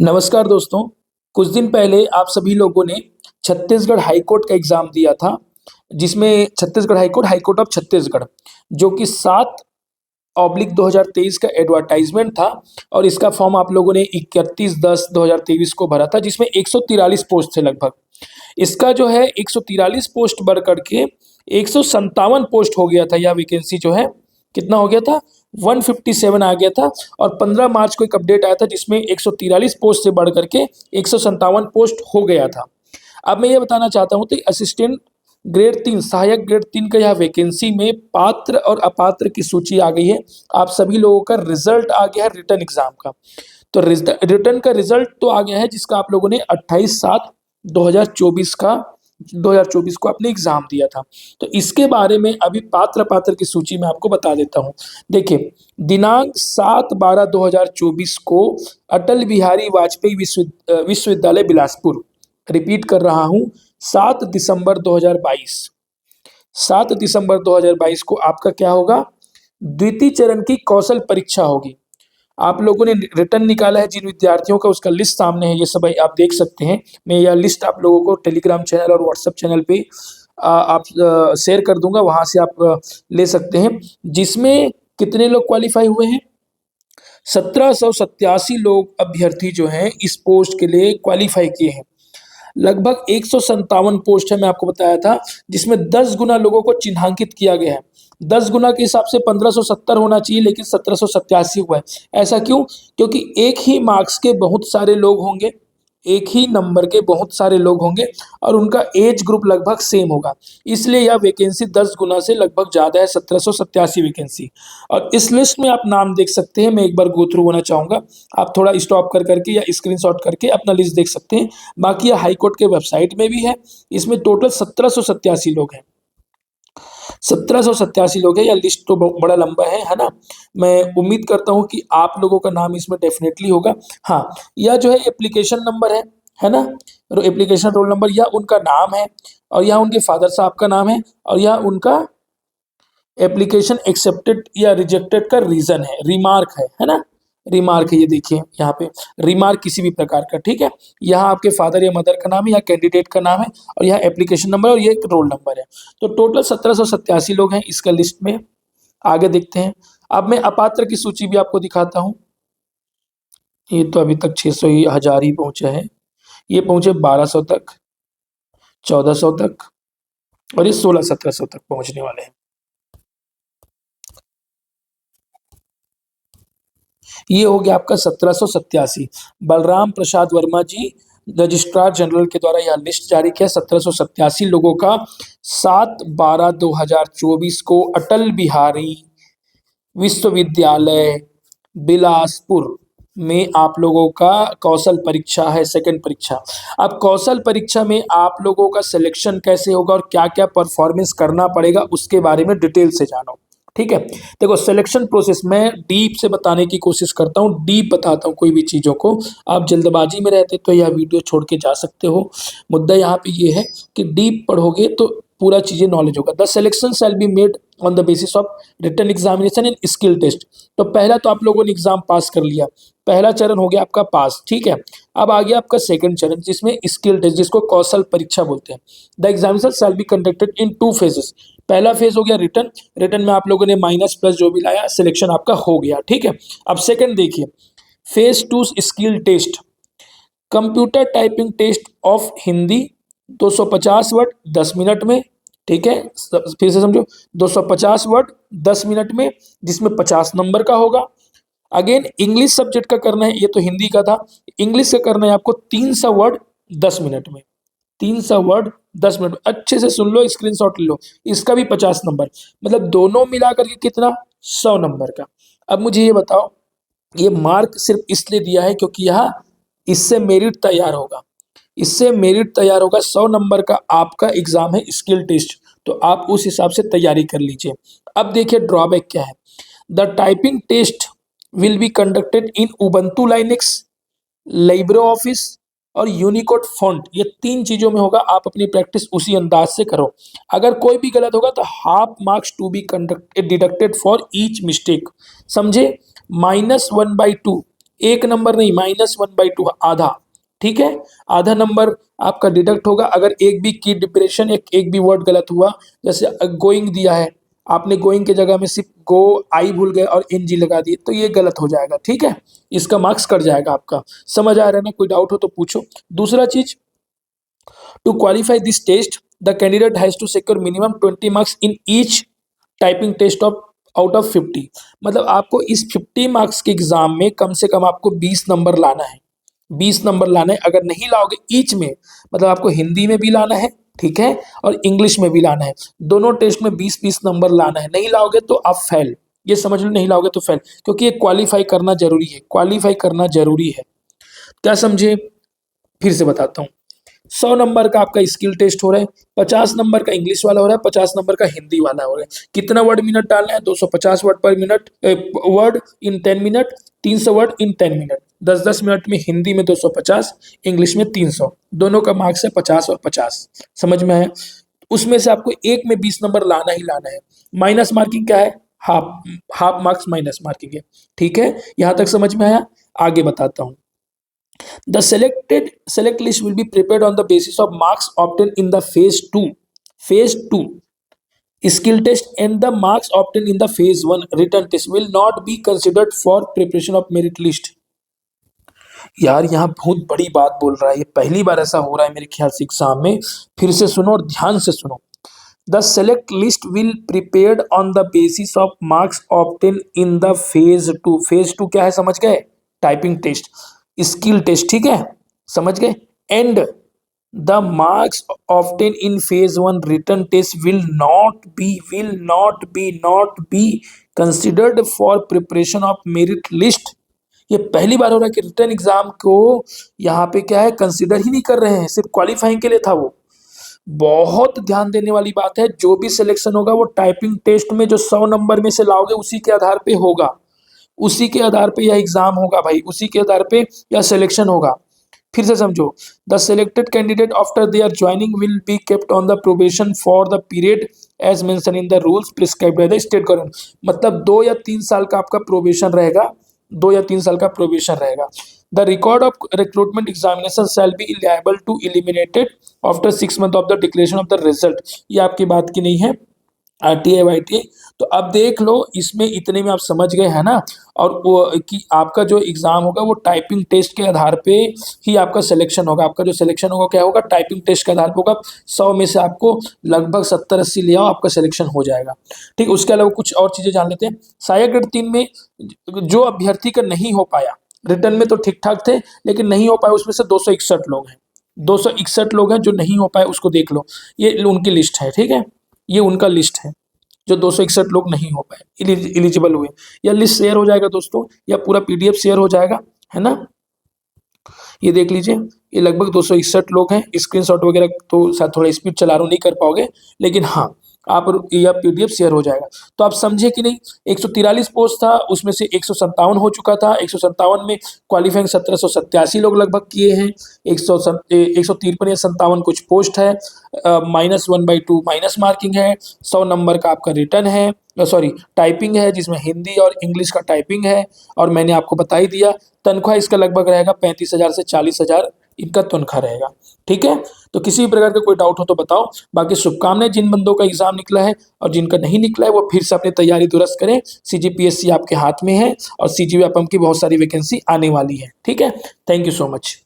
नमस्कार दोस्तों। कुछ दिन पहले आप सभी लोगों ने छत्तीसगढ़ हाईकोर्ट का एग्जाम दिया था, जिसमें छत्तीसगढ़ हाईकोर्ट ऑफ छत्तीसगढ़, जो कि 7/2023 का एडवर्टाइजमेंट था। और इसका फॉर्म आप लोगों ने 31/10/2023 को भरा था, जिसमें 143 पोस्ट थे लगभग। इसका जो है 143 पोस्ट बढ़ करके 157 पोस्ट हो गया था। यह वैकेंसी जो है कितना हो गया था, 157 आ गया था। और 15 मार्च को एक अपडेट आया था जिसमें 143 पोस्ट से बढ़ करके 157 पोस्ट हो गया था। अब मैं ये बताना चाहता हूँ, तो असिस्टेंट ग्रेड 3 सहायक ग्रेड 3 का यह वैकेंसी में पात्र और अपात्र की सूची आ गई है। आप सभी लोगों का रिजल्ट आ गया है रिटर्न एग्जाम का। तो रिटर्न का रिजल्ट तो आ गया है, जिसका आप लोगों ने 28/7/2024 को अपने एग्जाम दिया था। तो इसके बारे में अभी पात्र पात्र की सूची में आपको बता देता हूं। देखिए, दिनांक 7/12/2024 को अटल बिहारी वाजपेयी विश्वविद्यालय बिलासपुर, रिपीट कर रहा हूं, 7 दिसंबर 2022, 7 दिसंबर 2022 को आपका क्या होगा, द्वितीय चरण की कौशल परीक्षा होगी। आप लोगों ने रिटर्न निकाला है जिन विद्यार्थियों का, उसका लिस्ट सामने है, ये सब आप देख सकते हैं। मैं यह लिस्ट आप लोगों को टेलीग्राम चैनल और व्हाट्सएप चैनल पे आप शेयर कर दूंगा, वहां से आप ले सकते हैं। जिसमें कितने लोग क्वालिफाई हुए हैं, 1787 लोग अभ्यर्थी जो हैं इस पोस्ट के लिए क्वालिफाई किए हैं। लगभग 157 पोस्ट है, मैं आपको बताया था, जिसमें 10 गुना लोगों को चिन्हांकित किया गया है। 10 गुना के हिसाब से 1570 होना चाहिए, लेकिन 1787 हुआ है। ऐसा क्यों? क्योंकि एक ही मार्क्स के बहुत सारे लोग होंगे, एक ही नंबर के बहुत सारे लोग होंगे, और उनका एज ग्रुप लगभग सेम होगा। इसलिए यह वैकेंसी 10 गुना से लगभग ज़्यादा है, 1787 वैकेंसी। और इस लिस्ट में आप नाम देख सकते हैं, मैं एक बार गो थ्रू होना चाहूँगा, आप थोड़ा स्टॉप कर करके या स्क्रीनशॉट करके अपना लिस्ट देख सकते हैं। बाकी यह हाईकोर्ट के वेबसाइट में भी है। इसमें टोटल 1787 लोग हैं, 1787 लोग हैं। यह लिस्ट तो बड़ा लंबा है ना। मैं उम्मीद करता हूं कि आप लोगों का नाम इसमें डेफिनेटली होगा। हाँ, यह जो है एप्लीकेशन नंबर है ना, एप्लीकेशन रोल नंबर, यह उनका नाम है, और यह उनके फादर साहब का नाम है, और यह उनका एप्लीकेशन एक्सेप्टेड या रिजेक्टेड का रीजन है, रिमार्क है ना, रिमार्क है। ये देखिए यहाँ पे रिमार्क किसी भी प्रकार का, ठीक है। यहाँ आपके फादर या मदर का नाम है, यहाँ कैंडिडेट का नाम है, और यहाँ एप्लीकेशन नंबर और ये रोल नंबर है। तो टोटल 1787 लोग हैं इसका लिस्ट में। आगे देखते हैं। अब मैं अपात्र की सूची भी आपको दिखाता हूँ। ये तो अभी तक 600 ही 1000 ही पहुंचे हैं। ये पहुंचे 1200 तक, 1400 तक, और ये 1600-1700 तक पहुंचने वाले हैं। ये हो गया आपका 1787। बलराम प्रसाद वर्मा जी, रजिस्ट्रार जनरल के द्वारा यह लिस्ट जारी किया 1787 लोगों का। 7/12/2024 को अटल बिहारी विश्वविद्यालय बिलासपुर में आप लोगों का कौशल परीक्षा है, सेकंड परीक्षा। अब कौशल परीक्षा में आप लोगों का सिलेक्शन कैसे होगा और क्या क्या परफॉर्मेंस करना पड़ेगा, उसके बारे में डिटेल से जानो, ठीक है। देखो, सिलेक्शन प्रोसेस मैं डीप से बताने की कोशिश करता हूँ, डीप बताता हूँ कोई भी चीज़ों को। आप जल्दबाजी में रहते तो यह वीडियो छोड़ के जा सकते हो। मुद्दा यहाँ पे ये है कि डीप पढ़ोगे तो पूरा चीज़ें नॉलेज होगा। The selection shall be made on the basis of written examination and skill test. तो पहला तो आप लोगों ने एग्जाम पास कर लिया, पहला चरण हो गया आपका पास, ठीक है। अब आ गया आपका सेकंड चरण, जिसमें स्किल टेस्ट, जिसको कौशल परीक्षा बोलते हैं। The examination shall B conducted in 2 phases. पहला फेज हो गया रिटन, रिटन में आप लोगों ने माइनस प्लस जो भी लाया, सिलेक्शन आपका हो गया, ठीक है। अब सेकंड देखिए, phase 2 skill test, computer typing test of Hindi, 250 word 10 minute में, ठीक है। फिर से समझो, 250 वर्ड 10 मिनट में, जिसमें 50 नंबर का होगा। अगेन इंग्लिश सब्जेक्ट का करना है, ये तो हिंदी का था। इंग्लिश का करना है आपको 300 वर्ड 10 मिनट में, 300 वर्ड 10 मिनट। अच्छे से सुन लो, स्क्रीनशॉट ले लो। इसका भी 50 नंबर, मतलब दोनों मिला करके कितना, 100 नंबर का। अब मुझे ये बताओ, ये मार्क सिर्फ इसलिए दिया है क्योंकि यहाँ इससे मेरिट तैयार होगा, इससे मेरिट तैयार होगा। 100 नंबर का आपका एग्जाम है स्किल टेस्ट, तो आप उस हिसाब से तैयारी कर लीजिए। अब देखिए ड्रॉबैक क्या है। The typing test will be conducted in Ubuntu Linux, Libre Office और यूनिकोड फॉन्ट। ये 3 चीजों में होगा, आप अपनी प्रैक्टिस उसी अंदाज से करो। अगर कोई भी गलत होगा तो half marks to be deducted for each mistake, समझे। -1/2 एक नंबर नहीं, -1/2 आधा, ठीक है। आधा नंबर आपका डिडक्ट होगा अगर एक भी की डिप्रेशन, एक भी वर्ड गलत हुआ। जैसे गोइंग दिया है, आपने गोइंग की जगह में सिर्फ गो आई भूल गए और एनजी लगा दिए, तो ये गलत हो जाएगा, ठीक है। इसका मार्क्स कट जाएगा आपका। समझ आ रहा है ना? कोई डाउट हो तो पूछो। दूसरा चीज, to qualify this test the candidate has to secure minimum 20 marks in each typing test of out of 50। मतलब आपको इस 50 मार्क्स के एग्जाम में कम से कम आपको 20 नंबर लाना है, 20 नंबर लाना है। अगर नहीं लाओगे ईच में, मतलब आपको हिंदी में भी लाना है, ठीक है, और इंग्लिश में भी लाना है। दोनों टेस्ट में 20-20 नंबर लाना है। नहीं लाओगे तो आप फेल, ये समझ लो, नहीं लाओगे तो फेल, क्योंकि ये क्वालिफाई करना जरूरी है, क्वालिफाई करना जरूरी है। क्या समझे? फिर से बताता हूँ। 100 नंबर का आपका स्किल टेस्ट हो रहा है, 50 नंबर का इंग्लिश वाला हो रहा है, 50 नंबर का हिंदी वाला हो रहा है। कितना वर्ड मिनट डालना है? 250 वर्ड पर minute, word in 10 minute, 300 word in 10 minute. 10-10 minute में हिंदी में 250, इंग्लिश में 300, दोनों का मार्क्स है 50 और 50। समझ में आया? उसमें से आपको एक में 20 नंबर लाना ही लाना है। माइनस मार्किंग क्या है? Half, half marks minus marking है, ठीक है। यहां तक समझ में आया? आगे बताता हूं। The select list will be prepared on the basis of marks obtained in the phase 2. Phase 2 skill test and the marks obtained in the phase 1 written test will not be considered for preparation of merit list. यार यहाँ बहुत बड़ी बात बोल रहा है, ये पहली बार ऐसा हो रहा है मेरे ख्याल से एग्जाम में। फिर से सुनो और ध्यान से सुनो। The select list will prepared on the basis of marks obtained in the phase 2. phase 2 क्या है समझ गए? टाइपिंग टेस्ट, स्किल टेस्ट, ठीक है, समझ गए। And the marks obtain in phase 1 written test will not be considered for preparation of merit list. ये पहली बार हो रहा है कि रिटन एग्जाम को यहाँ पे क्या है, कंसिडर ही नहीं कर रहे हैं, सिर्फ क्वालिफाइंग के लिए था वो। बहुत ध्यान देने वाली बात है। जो भी सिलेक्शन होगा वो टाइपिंग टेस्ट में जो 100 नंबर में से लाओगे उसी के आधार पे होगा, उसी के आधार पे यह एग्जाम होगा भाई, उसी के आधार पे यह सिलेक्शन होगा। फिर से समझो। The selected candidate after their joining will be kept on the probation for the period as mention in the rules prescribed by the state government. मतलब 2 या 3 साल का आपका प्रोबेशन रहेगा, 2 या 3 साल का प्रोबेशन रहेगा। The record of recruitment examination shall be liable to eliminated after 6 month of the declaration of the result. ये आपकी बात की नहीं है, RTI YTI। तो अब देख लो, इसमें इतने में आप समझ गए हैं ना। और वो कि आपका जो एग्जाम होगा वो टाइपिंग टेस्ट के आधार पे ही आपका सिलेक्शन होगा। आपका जो सिलेक्शन होगा क्या होगा? टाइपिंग टेस्ट के आधार पे होगा। 100 में से आपको लगभग 70-80 ले आओ, आपका सिलेक्शन हो जाएगा, ठीक। उसके अलावा कुछ और चीजें जान लेते हैं। सहायक ग्रेड 3 में जो अभ्यर्थी का नहीं हो पाया, रिटर्न में तो ठीक ठाक थे लेकिन नहीं हो पाया, उसमें से 261 लोग हैं, 261 लोग हैं जो नहीं हो पाए, उसको देख लो। ये उनकी लिस्ट है, ठीक है, ये उनका लिस्ट है जो 261 लोग नहीं हो पाए, एलिजिबल हुए। या लिस्ट शेयर हो जाएगा दोस्तों, या पूरा PDF शेयर हो जाएगा, है ना। ये देख लीजिए, ये लगभग 261 लोग हैं। स्क्रीनशॉट वगैरह तो शायद थोड़ा स्पीड चला रहा हूँ, नहीं कर पाओगे, लेकिन हाँ आप यह PDF शेयर हो जाएगा। तो आप समझे कि नहीं? 143 पोस्ट था, उसमें से 157 हो चुका था। 157 में क्वालिफाइंग 1787 लोग लगभग किए हैं। 153 या 57 कुछ पोस्ट है। -1/2 माइनस मार्किंग है। 100 नंबर का आपका रिटर्न है, सॉरी टाइपिंग है, जिसमें हिंदी और इंग्लिश का टाइपिंग है। और मैंने आपको बता ही दिया, तनख्वाह इसका लगभग रहेगा 35,000 से 40,000 इनका तनख्वाह रहेगा, ठीक है। तो किसी भी प्रकार का कोई डाउट हो तो बताओ। बाकी शुभकामनाएं जिन बंदों का एग्जाम निकला है, और जिनका नहीं निकला है वो फिर से अपनी तैयारी दुरुस्त करें। CGPSC आपके हाथ में है और CGP की बहुत सारी वैकेंसी आने वाली है, ठीक है। Thank you so much.